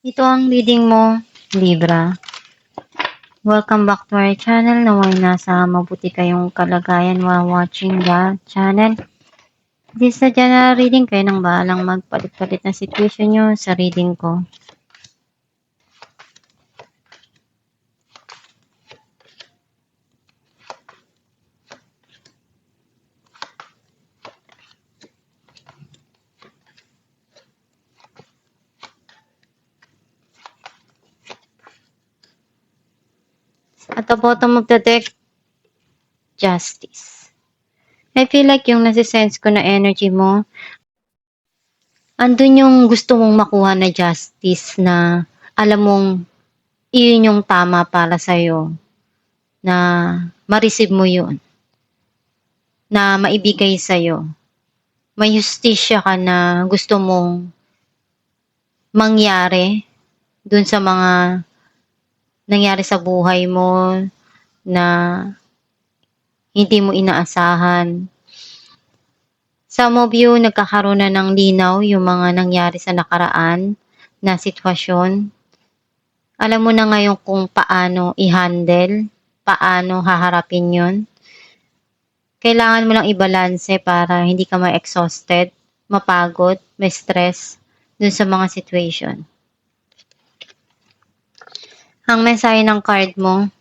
Ito ang reading mo, Libra. Welcome back to our channel. Naway nasa mabuti kayong kalagayan while watching the channel. This is a general reading. Kayo nang bahalang magpalit-palit na situation nyo sa reading ko. At the bottom of the deck, Justice. I feel like yung nasisense ko na energy mo, andun yung gusto mong makuha na justice na alam mong iyon yung tama para sa'yo, na ma-receive mo yun, na maibigay sa'yo. May justisya ka na gusto mong mangyari dun sa mga nangyari sa buhay mo na hindi mo inaasahan. Some of you, nagkakaroon na ng linaw yung mga nangyari sa nakaraan na sitwasyon. Alam mo na ngayon kung paano i-handle, paano haharapin yun. Kailangan mo lang i-balance para hindi ka ma-exhausted, mapagod, may stress dun sa mga situation. Ang mensahe ng card mo,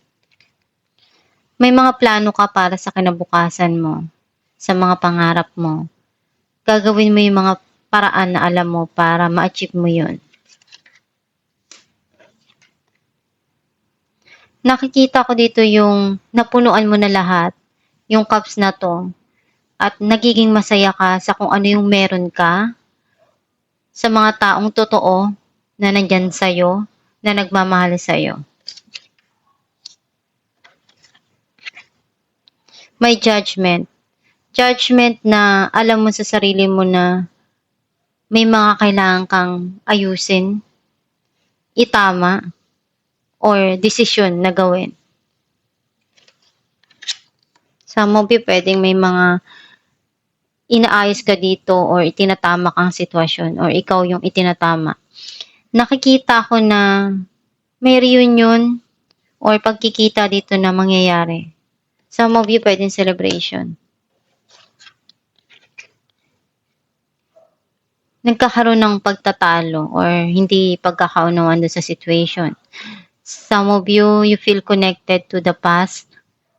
may mga plano ka para sa kinabukasan mo, sa mga pangarap mo. Gagawin mo yung mga paraan na alam mo para ma-achieve mo yun. Nakikita ko dito yung napunuan mo na lahat, yung cups na to, at nagiging masaya ka sa kung ano yung meron ka, sa mga taong totoo na nandyan sa'yo, na nagmamahal sa'yo. May judgment. Judgment na alam mo sa sarili mo na may mga kailangan kang ayusin, itama, or desisyon na gawin. Some of you, pwedeng may mga inaayos ka dito or itinatama kang sitwasyon or ikaw yung itinatama. Nakikita ko na may reunion or pagkikita dito na mangyayari. Some of you, pwedeng celebration. Nagkakaroon ng pagtatalo or hindi pagkakaunawan doon sa situation. Some of you, you feel connected to the past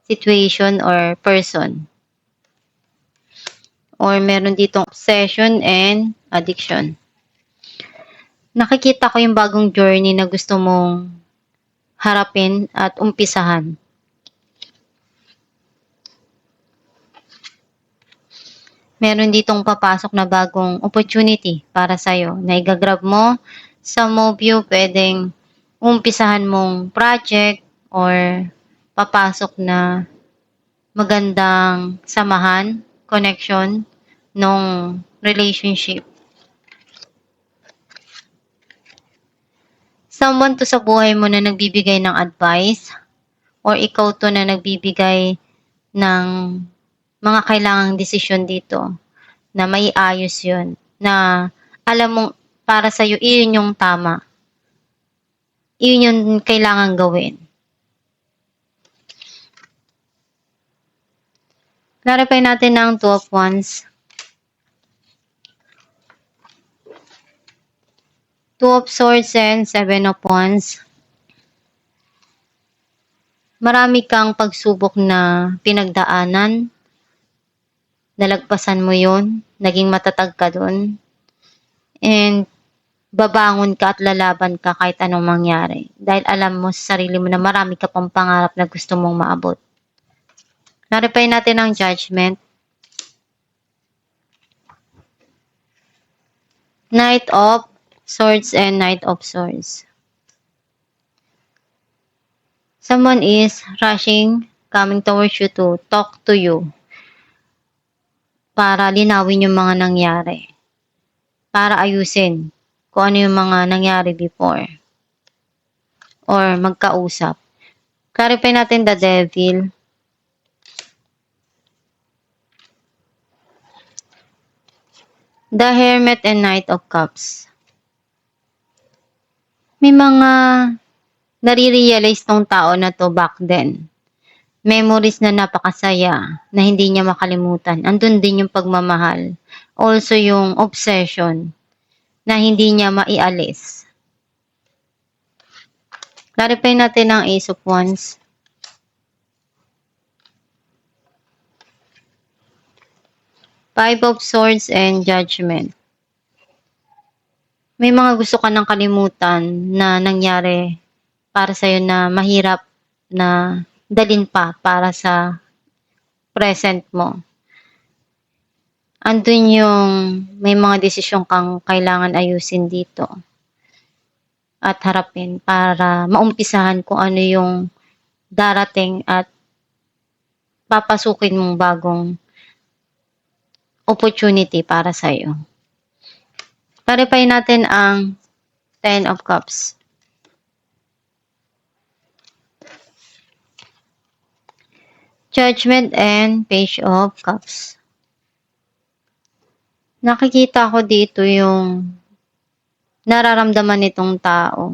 situation or person. Or meron ditong obsession and addiction. Nakikita ko yung bagong journey na gusto mong harapin at umpisahan. Meron ditong papasok na bagong opportunity para sa'yo na igagrab mo. Some of you, pwedeng umpisahan mong project or papasok na magandang samahan, connection, nung relationship. Someone to sa buhay mo na nagbibigay ng advice or ikaw to na nagbibigay ng mga kailangang desisyon dito na maiayos yun, na alam mong para sa'yo, iyon yung tama. Iyon yung kailangan gawin. Clarify natin ng Two of Wands. Two of Swords and Seven of Wands. Marami kang pagsubok na pinagdaanan. Nalagpasan mo yun. Naging matatag ka dun. And babangon ka at lalaban ka kahit anong mangyari. Dahil alam mo sa sarili mo na marami ka pang pangarap na gusto mong maabot. Clarify natin ang Judgment. Knight of Swords and Knight of Swords. Someone is rushing, coming towards you to talk to you. Para linawin yung mga nangyari. Para ayusin kung ano yung mga nangyari before. Or magkausap. Clarify natin the Devil. The Hermit and Knight of Cups. May mga nare-realize tong tao na 'to back then. Memories na napakasaya na hindi niya makalimutan. Andun din yung pagmamahal. Also yung obsession na hindi niya maialis. Clarify natin ang Ace of Wands. Five of Swords and Judgment. May mga gusto ka ng kalimutan na nangyari para sa'yo na mahirap na dalhin pa para sa present mo. Andun yung may mga desisyon kang kailangan ayusin dito at harapin para maumpisahan kung ano yung darating at papasukin mong bagong opportunity para sa'yo. Clarify natin ang Ten of Cups. Judgment and Page of Cups. Nakikita ko dito yung nararamdaman nitong tao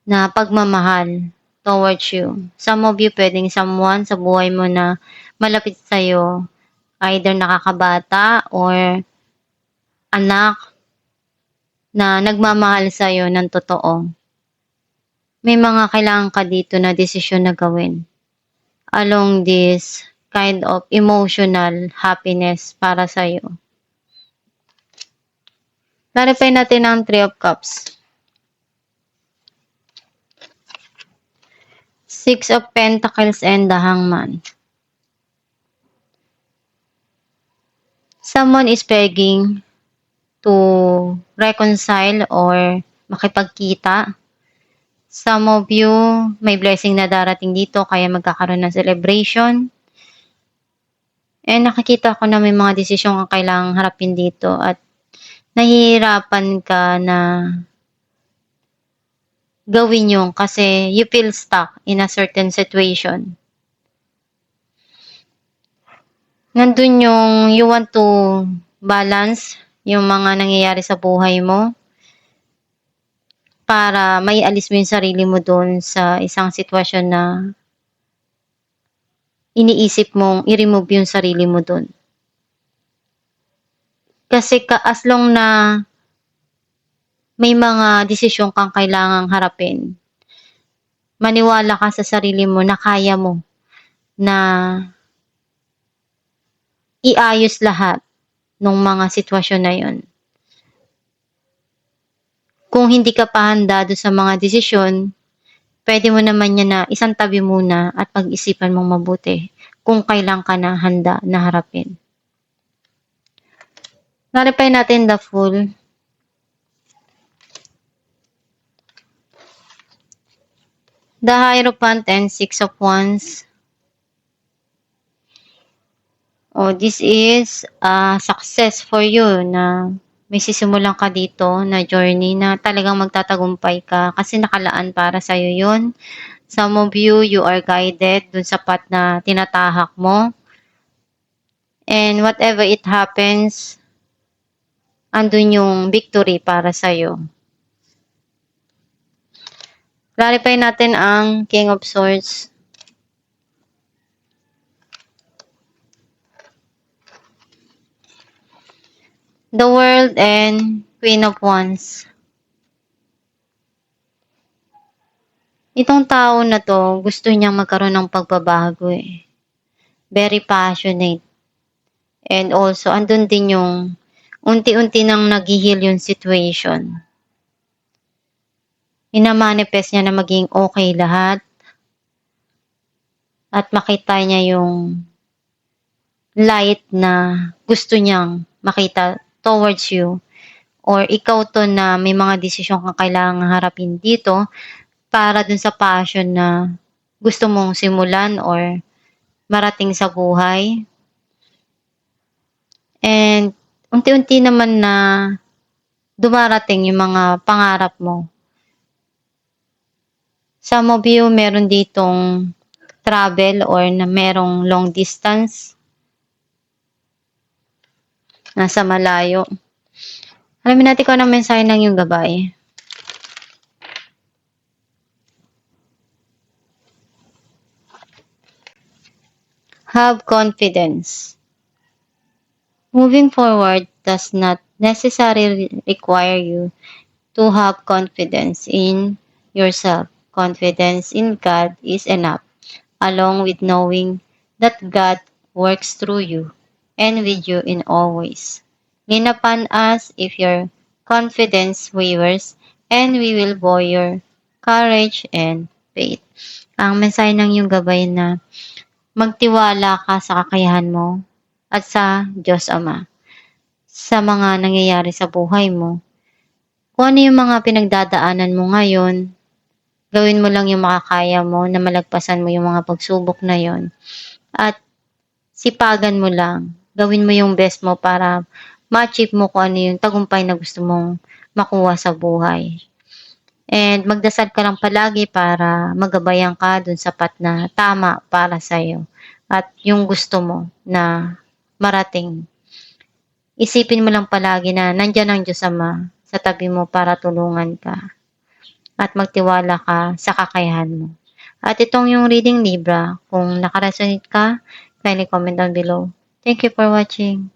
na pagmamahal towards you. Some of you, pwedeng someone sa buhay mo na malapit sa'yo, either nakakabata or anak na nagmamahal sa'yo ng totoo. May mga kailangan ka dito na desisyon na gawin along this kind of emotional happiness para sa'yo. Clarify natin ang Three of Cups. Six of Pentacles and the Hangman. Someone is begging to reconcile or makipagkita. Some of you, may blessing na darating dito kaya magkakaroon ng celebration. And nakikita ko na may mga desisyon kang kailangang harapin dito at nahihirapan ka na gawin yung kasi you feel stuck in a certain situation. Nandun yung you want to balance yung mga nangyayari sa buhay mo para maialis mo yung sarili mo doon sa isang sitwasyon na iniisip mong i-remove yung sarili mo doon. Kasi as long na may mga desisyon kang kailangang harapin, maniwala ka sa sarili mo na kaya mo na iayos lahat ng mga sitwasyon na yon. Kung hindi ka pa handa doon sa mga desisyon, pwede mo naman yan na isang tabi muna at pag-isipan mong mabuti kung kailan ka na handa na harapin. Clarify natin the Fool. The Hierophant and Six of Wands. Oh, this is a success for you na may sisimulan ka dito na journey na talagang magtatagumpay ka kasi nakalaan para sa'yo yun. Some of you, you are guided dun sa path na tinatahak mo. And whatever it happens, andun yung victory para sa'yo. Clarify natin ang King of Swords. The World and Queen of Wands. Itong tao na to, gusto niyang magkaroon ng pagbabago eh. Very passionate. And also, andun din yung unti-unti nang nag-heal yung situation. Minamanifest niya na maging okay lahat. At makita niya yung light na gusto niyang makita towards you. Or ikaw to na may mga desisyon kang kailangang harapin dito para dun sa passion na gusto mong simulan or marating sa buhay. And unti-unti naman na dumarating yung mga pangarap mo. Some of you meron ditong travel or na merong long distance. Nasa malayo. Alamin natin kung anong mensahe ng yung gabay. Have confidence. Moving forward does not necessarily require you to have confidence in yourself. Confidence in God is enough, along with knowing that God works through you and with you in all ways. Lean upon us if your confidence wavers, and we will buoy your courage and faith. Ang mensahe ng iyong gabay na magtiwala ka sa kakayahan mo at sa Diyos Ama sa mga nangyayari sa buhay mo. Kung ano yung mga pinagdadaanan mo ngayon, gawin mo lang yung makakaya mo na malagpasan mo yung mga pagsubok na yon. At sipagan mo lang. Gawin mo yung best mo para ma-achieve mo kung ano yung tagumpay na gusto mong makuha sa buhay. And magdasal ka lang palagi para magabayan ka dun sa path na tama para sa'yo. At yung gusto mo na marating. Isipin mo lang palagi na nandyan ang Diyos Ama sa tabi mo para tulungan ka. At magtiwala ka sa kakayahan mo. At itong yung reading Libra, kung nakaresonate ka, kindly comment down below. Thank you for watching.